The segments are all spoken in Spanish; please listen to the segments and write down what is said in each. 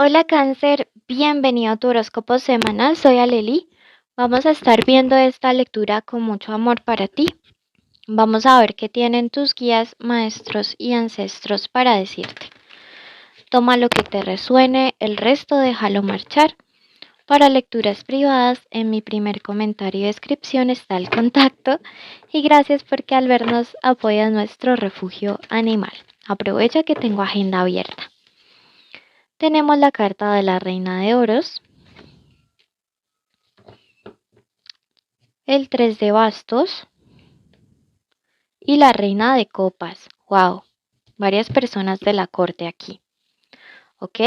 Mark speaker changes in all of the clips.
Speaker 1: Hola Cáncer, bienvenido a tu horóscopo semanal, soy Aleli. Vamos a estar viendo esta lectura con mucho amor para ti. Vamos a ver qué tienen tus guías, maestros y ancestros para decirte. Toma lo que te resuene, el resto déjalo marchar. Para lecturas privadas, en mi primer comentario y descripción está el contacto. Y gracias porque al vernos apoyas nuestro refugio animal. Aprovecha que tengo agenda abierta. Tenemos la carta de la Reina de Oros, el 3 de bastos y la reina de copas. Wow, varias personas de la corte aquí. ¿Ok?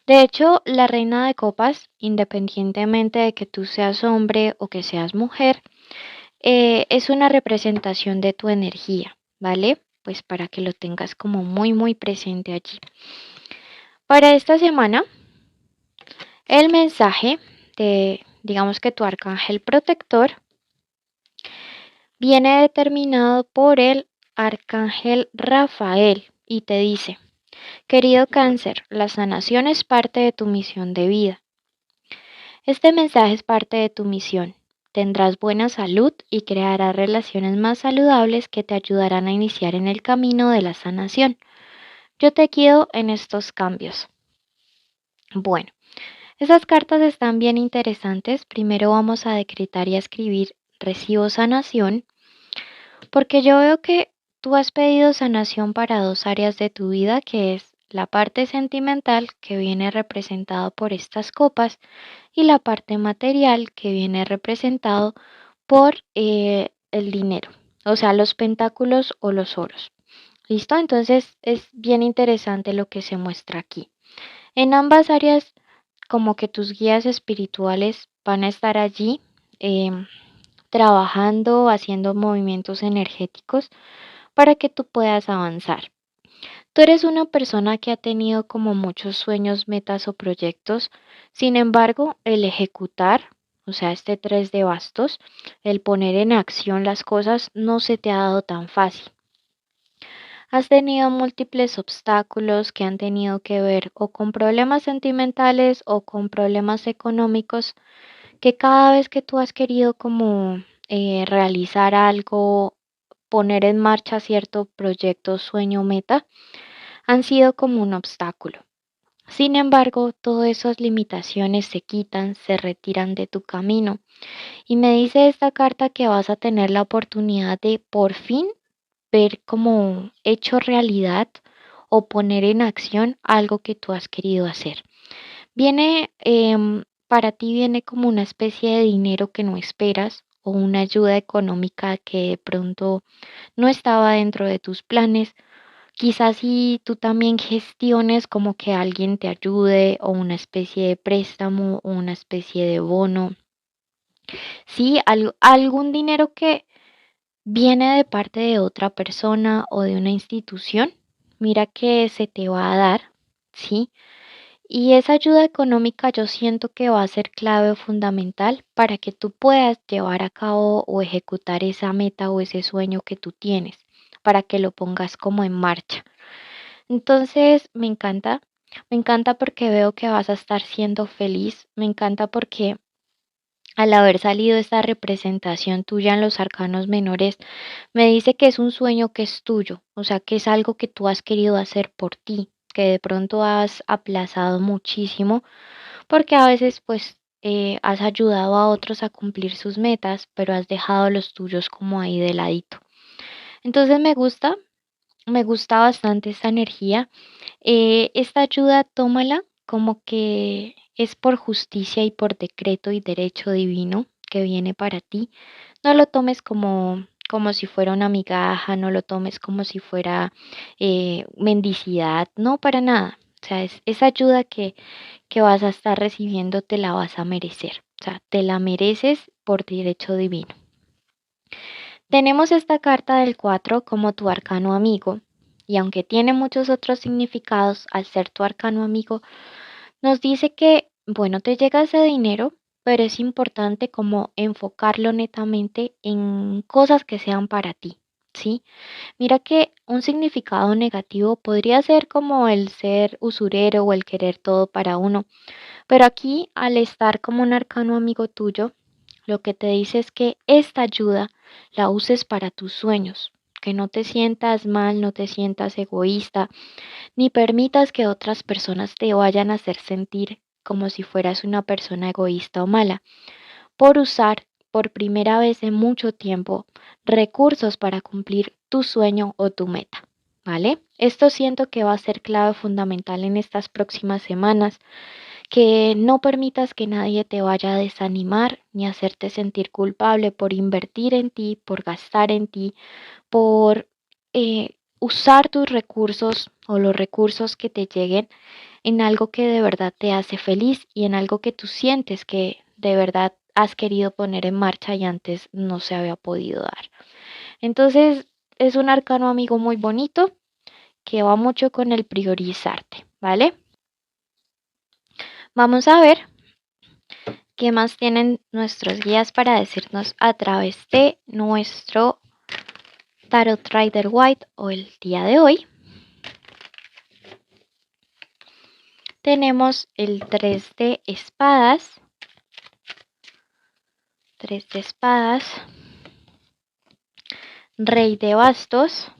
Speaker 1: De hecho, la reina de copas, independientemente de que tú seas hombre o que seas mujer, es una representación de tu energía, ¿vale? Pues para que lo tengas como muy presente allí. Para esta semana, el mensaje de, digamos que tu arcángel protector, viene determinado por el arcángel Rafael y te dice: querido Cáncer, la sanación es parte de tu misión de vida. Este mensaje es parte de tu misión. Tendrás buena salud y crearás relaciones más saludables que te ayudarán a iniciar en el camino de la sanación. Yo te guío en estos cambios. Bueno, esas cartas están bien interesantes. Primero vamos a decretar y a escribir recibo sanación, porque yo veo que tú has pedido sanación para dos áreas de tu vida, que es la parte sentimental, que viene representado por estas copas, y la parte material, que viene representado por el dinero, o sea, los pentáculos o los oros. ¿Listo? Entonces es bien interesante lo que se muestra aquí. En ambas áreas, como que tus guías espirituales van a estar allí, em, trabajando, haciendo movimientos energéticos para que tú puedas avanzar. Tú eres una persona que ha tenido como muchos sueños, metas o proyectos. Sin embargo, el ejecutar, o sea, este 3 de bastos, el poner en acción las cosas no se te ha dado tan fácil. Has tenido múltiples obstáculos que han tenido que ver o con problemas sentimentales o con problemas económicos, que cada vez que tú has querido como realizar algo, poner en marcha cierto proyecto, sueño, meta, han sido como un obstáculo. Sin embargo, todas esas limitaciones se quitan, se retiran de tu camino. Y me dice esta carta que vas a tener la oportunidad de por fin ver como hecho realidad o poner en acción algo que tú has querido hacer. Viene, para ti viene como una especie de dinero que no esperas o una ayuda económica que de pronto no estaba dentro de tus planes. Quizás si tú también gestiones como que alguien te ayude o una especie de préstamo o una especie de bono. Sí, algún dinero que viene de parte de otra persona o de una institución, mira que se te va a dar, ¿sí? Y esa ayuda económica yo siento que va a ser clave o fundamental para que tú puedas llevar a cabo o ejecutar esa meta o ese sueño que tú tienes, para que lo pongas como en marcha. Entonces, me encanta porque veo que vas a estar siendo feliz, me encanta porque al haber salido esta representación tuya en los arcanos menores, me dice que es un sueño que es tuyo, o sea, que es algo que tú has querido hacer por ti, que de pronto has aplazado muchísimo, porque a veces pues has ayudado a otros a cumplir sus metas, pero has dejado los tuyos como ahí de ladito. Entonces me gusta bastante esta energía. Esta ayuda tómala como que es por justicia y por decreto y derecho divino que viene para ti. No lo tomes como si fuera una migaja, no lo tomes como si fuera mendicidad, no, para nada. O sea, es esa ayuda que vas a estar recibiendo, te la vas a merecer. O sea, te la mereces por derecho divino. Tenemos esta carta del 4 como tu arcano amigo, y aunque tiene muchos otros significados, al ser tu arcano amigo, nos dice que, bueno, te llega ese dinero, pero es importante como enfocarlo netamente en cosas que sean para ti, ¿sí? Mira que un significado negativo podría ser como el ser usurero o el querer todo para uno, pero aquí al estar como un arcano amigo tuyo, lo que te dice es que esta ayuda la uses para tus sueños, que no te sientas mal, no te sientas egoísta, ni permitas que otras personas te vayan a hacer sentir como si fueras una persona egoísta o mala, por usar por primera vez en mucho tiempo recursos para cumplir tu sueño o tu meta. ¿Vale? Esto siento que va a ser clave fundamental en estas próximas semanas, que no permitas que nadie te vaya a desanimar ni hacerte sentir culpable por invertir en ti, por gastar en ti, por usar tus recursos o los recursos que te lleguen en algo que de verdad te hace feliz y en algo que tú sientes que de verdad has querido poner en marcha y antes no se había podido dar. Entonces, es un arcano amigo muy bonito que va mucho con el priorizarte, ¿vale? Vamos a ver qué más tienen nuestros guías para decirnos a través de nuestro Tarot Rider White o el día de hoy. Tenemos el 3 de espadas, 3 de espadas, Rey de bastos,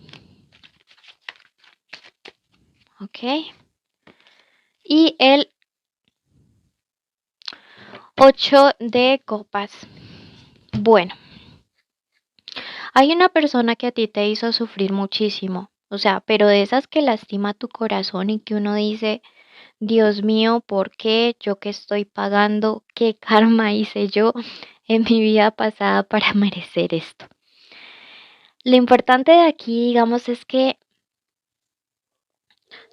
Speaker 1: ok, y el 8 de copas. Bueno, hay una persona que a ti te hizo sufrir muchísimo, o sea, pero de esas que lastima tu corazón y que uno dice, Dios mío, ¿por qué? ¿Yo qué estoy pagando? ¿Qué karma hice yo en mi vida pasada para merecer esto? Lo importante de aquí, digamos, es que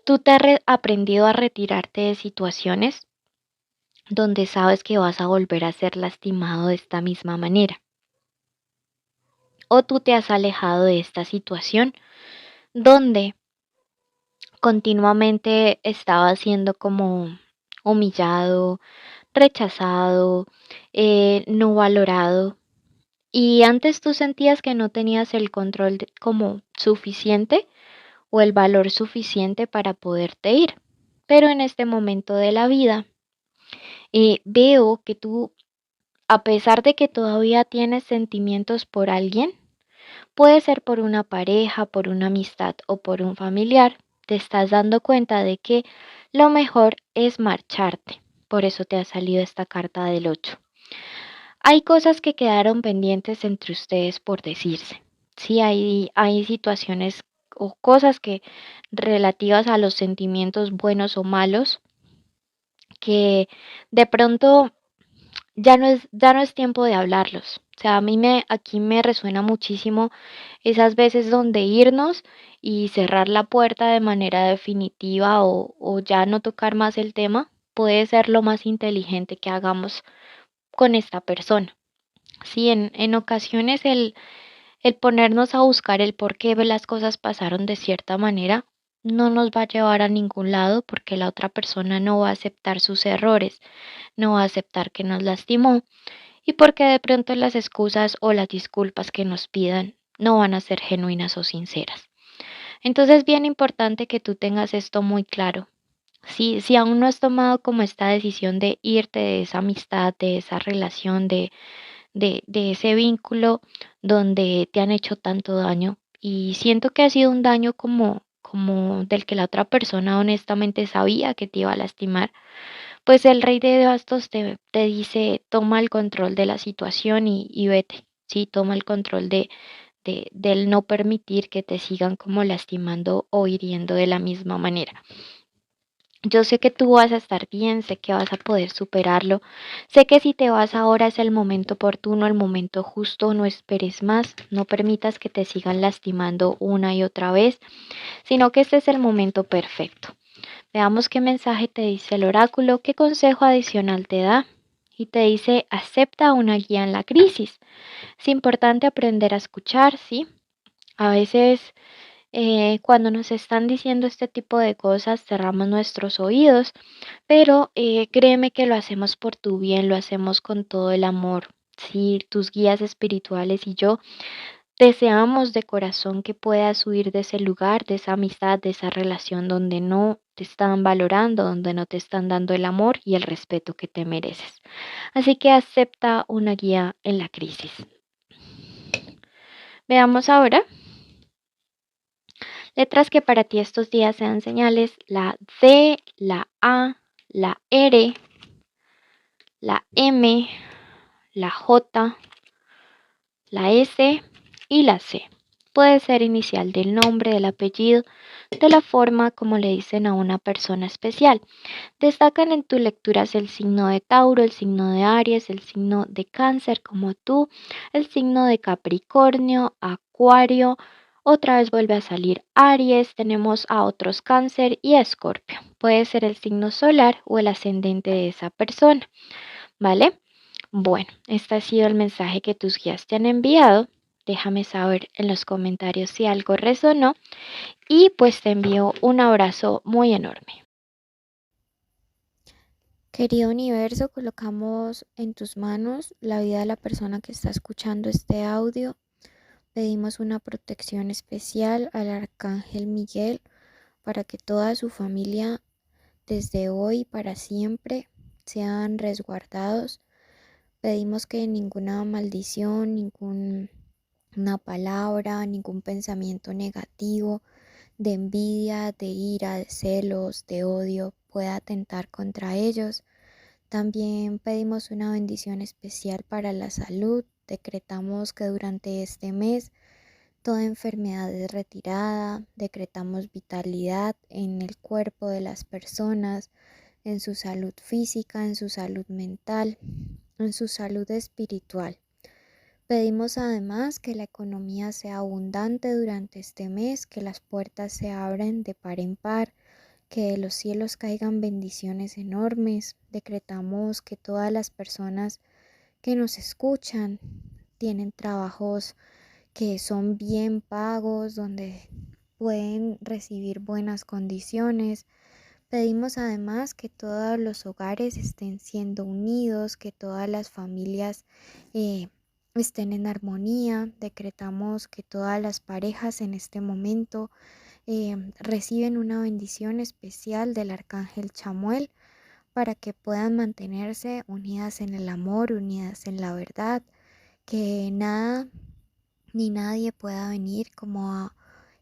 Speaker 1: tú te has aprendido a retirarte de situaciones donde sabes que vas a volver a ser lastimado de esta misma manera. O tú te has alejado de esta situación donde continuamente estabas siendo como humillado, rechazado, no valorado. Y antes tú sentías que no tenías el control como suficiente o el valor suficiente para poderte ir. Pero en este momento de la vida veo que tú, a pesar de que todavía tienes sentimientos por alguien, puede ser por una pareja, por una amistad o por un familiar, te estás dando cuenta de que lo mejor es marcharte. Por eso te ha salido esta carta del 8. Hay cosas que quedaron pendientes entre ustedes por decirse. Sí, hay situaciones o cosas que relativas a los sentimientos buenos o malos que de pronto ya no es tiempo de hablarlos. O sea, aquí me resuena muchísimo esas veces donde irnos y cerrar la puerta de manera definitiva o ya no tocar más el tema puede ser lo más inteligente que hagamos con esta persona. Sí, en ocasiones el ponernos a buscar el por qué las cosas pasaron de cierta manera no nos va a llevar a ningún lado porque la otra persona no va a aceptar sus errores, no va a aceptar que nos lastimó y porque de pronto las excusas o las disculpas que nos pidan no van a ser genuinas o sinceras. Entonces es bien importante que tú tengas esto muy claro. Si aún no has tomado como esta decisión de irte de esa amistad, de esa relación, de ese vínculo donde te han hecho tanto daño y siento que ha sido un daño como del que la otra persona honestamente sabía que te iba a lastimar, pues el rey de bastos te dice, toma el control de la situación y vete, sí, toma el control del no permitir que te sigan como lastimando o hiriendo de la misma manera. Yo sé que tú vas a estar bien, sé que vas a poder superarlo, sé que si te vas ahora es el momento oportuno, el momento justo, no esperes más, no permitas que te sigan lastimando una y otra vez, sino que este es el momento perfecto. Veamos qué mensaje te dice el oráculo, qué consejo adicional te da y te dice acepta una guía en la crisis. Es importante aprender a escuchar, ¿sí? A veces cuando nos están diciendo este tipo de cosas cerramos nuestros oídos, pero créeme que lo hacemos por tu bien, lo hacemos con todo el amor. Sí, tus guías espirituales y yo Deseamos de corazón que puedas huir de ese lugar, de esa amistad, de esa relación donde no te están valorando, donde no te están dando el amor y el respeto que te mereces. Así que acepta una guía en la crisis. Veamos ahora letras que para ti estos días sean señales: la D, la A, la R, la M, la J, la S y la C. Puede ser inicial del nombre, del apellido, de la forma como le dicen a una persona especial. Destacan en tu lecturas el signo de Tauro, el signo de Aries, el signo de Cáncer como tú, el signo de Capricornio, Acuario. Otra vez vuelve a salir Aries, tenemos a otros Cáncer y a Escorpio. Puede ser el signo solar o el ascendente de esa persona, ¿vale? Bueno, este ha sido el mensaje que tus guías te han enviado. Déjame saber en los comentarios si algo resonó y pues te envío un abrazo muy enorme. Querido universo, colocamos en tus manos la vida de la persona que está escuchando este audio. Pedimos una protección especial al arcángel Miguel para que toda su familia desde hoy y para siempre sean resguardados. Pedimos que ninguna maldición, ninguna palabra, ningún pensamiento negativo de envidia, de ira, de celos, de odio pueda atentar contra ellos. También pedimos una bendición especial para la salud. Decretamos que durante este mes toda enfermedad es retirada. Decretamos vitalidad en el cuerpo de las personas, en su salud física, en su salud mental, en su salud espiritual. Pedimos además que la economía sea abundante durante este mes, que las puertas se abran de par en par, que de los cielos caigan bendiciones enormes. Decretamos que todas las personas que nos escuchan tienen trabajos que son bien pagos, donde pueden recibir buenas condiciones. Pedimos además que todos los hogares estén siendo unidos, que todas las familias estén en armonía. Decretamos que todas las parejas en este momento reciben una bendición especial del arcángel Chamuel para que puedan mantenerse unidas en el amor, unidas en la verdad, que nada ni nadie pueda venir como a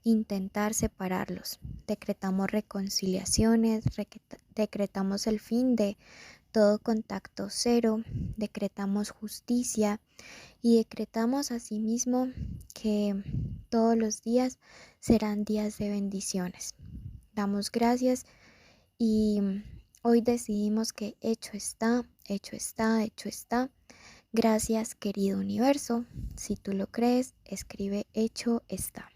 Speaker 1: intentar separarlos. Decretamos reconciliaciones, decretamos el fin de todo contacto cero, decretamos justicia y decretamos asimismo que todos los días serán días de bendiciones. Damos gracias y hoy decidimos que hecho está, hecho está, hecho está. Gracias, querido universo. Si tú lo crees, escribe hecho está.